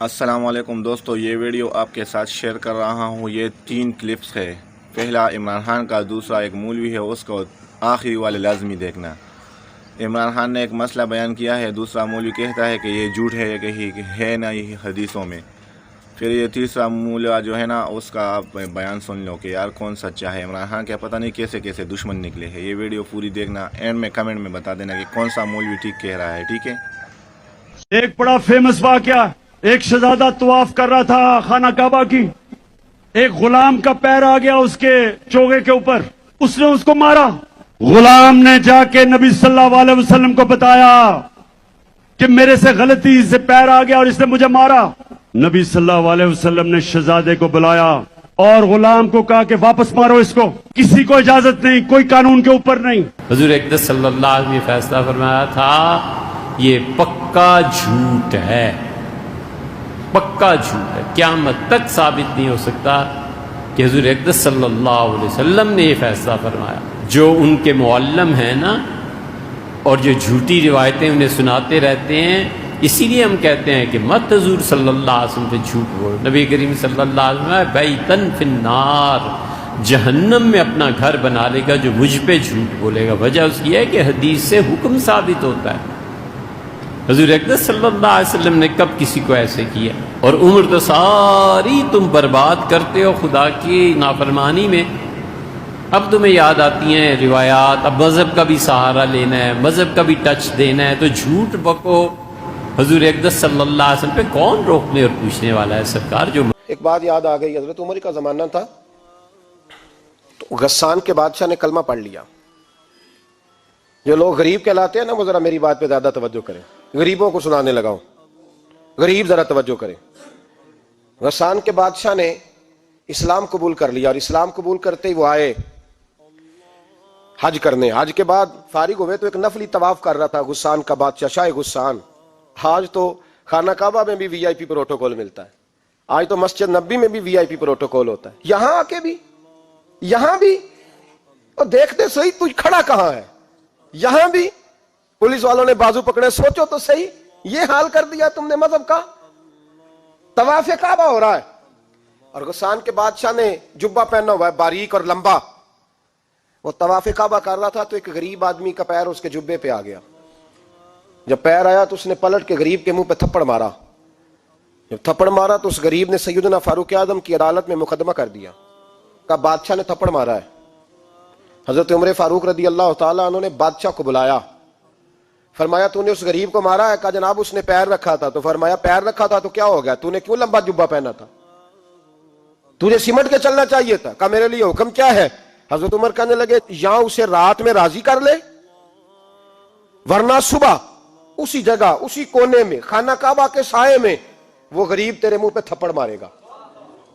السلام علیکم دوستو، یہ ویڈیو آپ کے ساتھ شیئر کر رہا ہوں۔ یہ 3 کلپس ہے۔ پہلا عمران خان کا، دوسرا ایک مولوی ہے، اس کو آخری والے لازمی دیکھنا۔ عمران خان نے ایک مسئلہ بیان کیا ہے، دوسرا مولوی کہتا ہے کہ یہ جھوٹ ہے، کہ ہے نہ یہ حدیثوں میں۔ پھر یہ تیسرا مولوی جو ہے نا، اس کا آپ بیان سن لو کہ یار کون سچا ہے۔ عمران خان کیا پتہ نہیں کیسے کیسے دشمن نکلے ہیں۔ یہ ویڈیو پوری دیکھنا، اینڈ میں کمنٹ میں بتا دینا کہ کون سا مولوی ٹھیک کہہ رہا ہے، ٹھیک ہے؟ ایک بڑا فیمس واقعہ، ایک شہزادہ طواف کر رہا تھا خانہ کعبہ کی، ایک غلام کا پیر آ گیا اس کے چوغے کے اوپر، اس نے اس کو مارا۔ غلام نے جا کے نبی صلی اللہ علیہ وسلم کو بتایا کہ میرے سے غلطی سے پیر آ گیا اور اس نے مجھے مارا۔ نبی صلی اللہ علیہ وسلم نے شہزادے کو بلایا اور غلام کو کہا کہ واپس مارو اس کو، کسی کو اجازت نہیں، کوئی قانون کے اوپر نہیں۔ حضور اقدس صلی اللہ علیہ وسلم نے فیصلہ فرمایا تھا یہ پکا جھوٹ ہے، پکا جھوٹ ہے، قیامت تک ثابت نہیں ہو سکتا کہ حضور اقدس صلی اللہ علیہ وسلم نے یہ فیصلہ فرمایا۔ جو ان کے معلم ہیں نا، اور جو جھوٹی روایتیں انہیں سناتے رہتے ہیں، اسی لیے ہم کہتے ہیں کہ مت حضور صلی اللہ علیہ وسلم سے جھوٹ بولو۔ نبی کریم صلی اللہ علیہ وسلم بیتن فی النار، جہنم میں اپنا گھر بنا لے گا جو مجھ پہ جھوٹ بولے گا۔ وجہ اس کی ہے کہ حدیث سے حکم ثابت ہوتا ہے۔ حضور اقدس صلی اللہ علیہ وسلم نے کب کسی کو ایسے کیا؟ اور عمر تو ساری تم برباد کرتے ہو خدا کی نافرمانی میں۔ اب تمہیں یاد آتی ہیں روایات، اب مذہب کا بھی سہارا لینا ہے، مذہب کا بھی ٹچ دینا ہے، تو جھوٹ بکو۔ حضور اقدس صلی اللہ علیہ وسلم پہ کون روکنے اور پوچھنے والا ہے؟ سرکار جو ایک بات یاد آ گئی، حضرت عمر کا زمانہ تھا تو غسان کے بادشاہ نے کلمہ پڑھ لیا۔ جو لوگ غریب کہلاتے ہیں نا، وہ ذرا میری بات پہ زیادہ توجہ کریں، غریبوں کو سنانے لگاؤں، غریب ذرا توجہ کریں۔ غسان کے بادشاہ نے اسلام قبول کر لیا، اور اسلام قبول کرتے ہی وہ آئے حج کرنے۔ حج کے بعد فارغ ہوئے تو ایک نفلی طواف کر رہا تھا غسان کا بادشاہ، شاہ غسان۔ آج تو خانہ کعبہ میں بھی وی آئی پی پروٹوکول ملتا ہے، آج تو مسجد نبی میں بھی وی آئی پی پروٹوکول ہوتا ہے، یہاں آ کے بھی، یہاں بھی اور دیکھتے صحیح تو کھڑا کہاں ہے؟ یہاں بھی پولیس والوں نے بازو پکڑے، سوچو تو صحیح، یہ حال کر دیا تم نے مذہب کا۔ طواف کعبہ ہو رہا ہے اور غسان کے بادشاہ نے جبہ پہنا ہوا ہے باریک اور لمبا، وہ طواف کعبہ کر رہا تھا تو ایک غریب آدمی کا پیر اس کے جبے پہ آ گیا۔ جب پیر آیا تو اس نے پلٹ کے غریب کے منہ پہ تھپڑ مارا۔ جب تھپڑ مارا تو اس غریب نے سیدنا فاروق اعظم کی عدالت میں مقدمہ کر دیا، کہا بادشاہ نے تھپڑ مارا ہے۔ حضرت عمر فاروق رضی اللہ تعالیٰ عنہ نے بادشاہ کو بلایا، فرمایا تو نے اس غریب کو مارا ہے؟ کہا جناب اس نے پیر رکھا تھا۔ تو فرمایا پیر رکھا تھا تو کیا ہو گیا؟ تو نے کیوں لمبا جبہ پہنا تھا؟ تجھے سمٹ کے چلنا چاہیے تھا۔ کہا میرے لیے حکم کیا ہے؟ حضرت عمر کہنے لگے یہاں اسے رات میں راضی کر لے، ورنہ صبح اسی جگہ اسی کونے میں خانہ کعبہ کے سائے میں وہ غریب تیرے منہ پہ تھپڑ مارے گا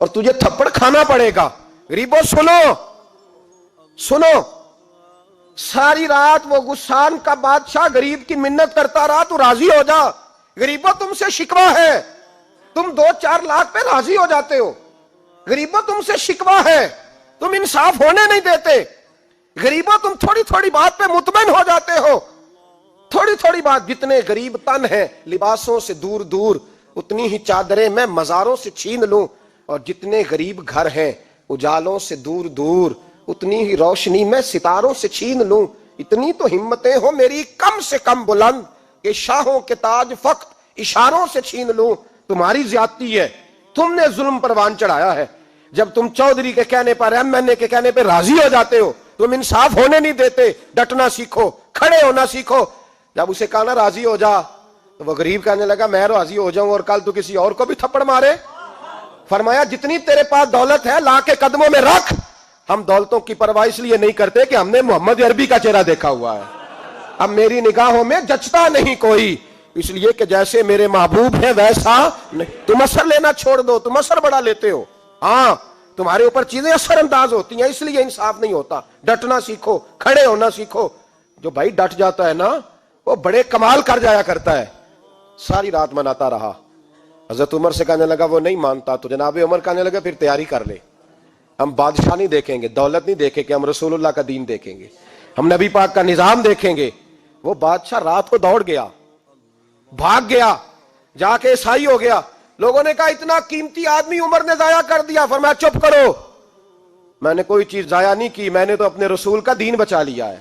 اور تجھے تھپڑ کھانا پڑے گا۔ غریبوں سنو سنو، ساری رات وہ غسان کا بادشاہ غریب کی منت کرتا رہا، تو راضی ہو جا۔ غریبوں تم سے شکوہ ہے، تم 2-4 لاکھ پہ راضی ہو جاتے ہو۔ غریبوں تم سے شکوہ ہے، تم انصاف ہونے نہیں دیتے۔ غریبوں تم تھوڑی تھوڑی بات پہ مطمئن ہو جاتے ہو، تھوڑی تھوڑی بات۔ جتنے غریب تن ہیں لباسوں سے دور دور، اتنی ہی چادریں میں مزاروں سے چھین لوں، اور جتنے غریب گھر ہیں اجالوں سے دور دور، اتنی ہی روشنی میں ستاروں سے چھین لوں۔ اتنی تو ہمتیں ہو میری کم سے کم بلند کہ شاہوں کے تاج فقط اشاروں سے چھین لوں۔ تمہاری زیادتی ہے، تم نے ظلم پروان چڑھایا ہے۔ جب تم چودھری کے کہنے پر، ایم این اے کے کہنے پہ راضی ہو جاتے ہو، تم انصاف ہونے نہیں دیتے۔ ڈٹنا سیکھو، کھڑے ہونا سیکھو۔ جب اسے کہا نا راضی ہو جا، تو وہ غریب کہنے لگا میں راضی ہو جاؤں اور کل تو کسی اور کو بھی تھپڑ مارے؟ فرمایا جتنی تیرے پاس دولت ہے لا کے قدموں میں رکھ۔ ہم دولتوں کی پرواہ اس لیے نہیں کرتے کہ ہم نے محمد عربی کا چہرہ دیکھا ہوا ہے، اب میری نگاہوں میں جچتا نہیں کوئی، اس لیے کہ جیسے میرے محبوب ہیں ویسا نہیں۔ تم اثر لینا چھوڑ دو، تم اثر بڑا لیتے ہو۔ ہاں تمہارے اوپر چیزیں اثر انداز ہوتی ہیں، اس لیے انصاف نہیں ہوتا۔ ڈٹنا سیکھو، کھڑے ہونا سیکھو۔ جو بھائی ڈٹ جاتا ہے نا، وہ بڑے کمال کر جایا کرتا ہے۔ ساری رات مناتا رہا۔ حضرت عمر سے کہنے لگا وہ نہیں مانتا، تو جناب عمر کہنے لگا پھر تیاری کر لے، ہم بادشاہ نہیں دیکھیں گے، دولت نہیں دیکھیں گے، ہم رسول اللہ کا دین دیکھیں گے، ہم نبی پاک کا نظام دیکھیں گے۔ وہ بادشاہ رات کو دوڑ گیا، بھاگ گیا، جا کے عیسائی ہو گیا۔ لوگوں نے کہا اتنا قیمتی آدمی عمر نے ضائع کر دیا. فرمایا چپ کرو, میں نے کوئی چیز ضائع نہیں کی, میں نے تو اپنے رسول کا دین بچا لیا ہے.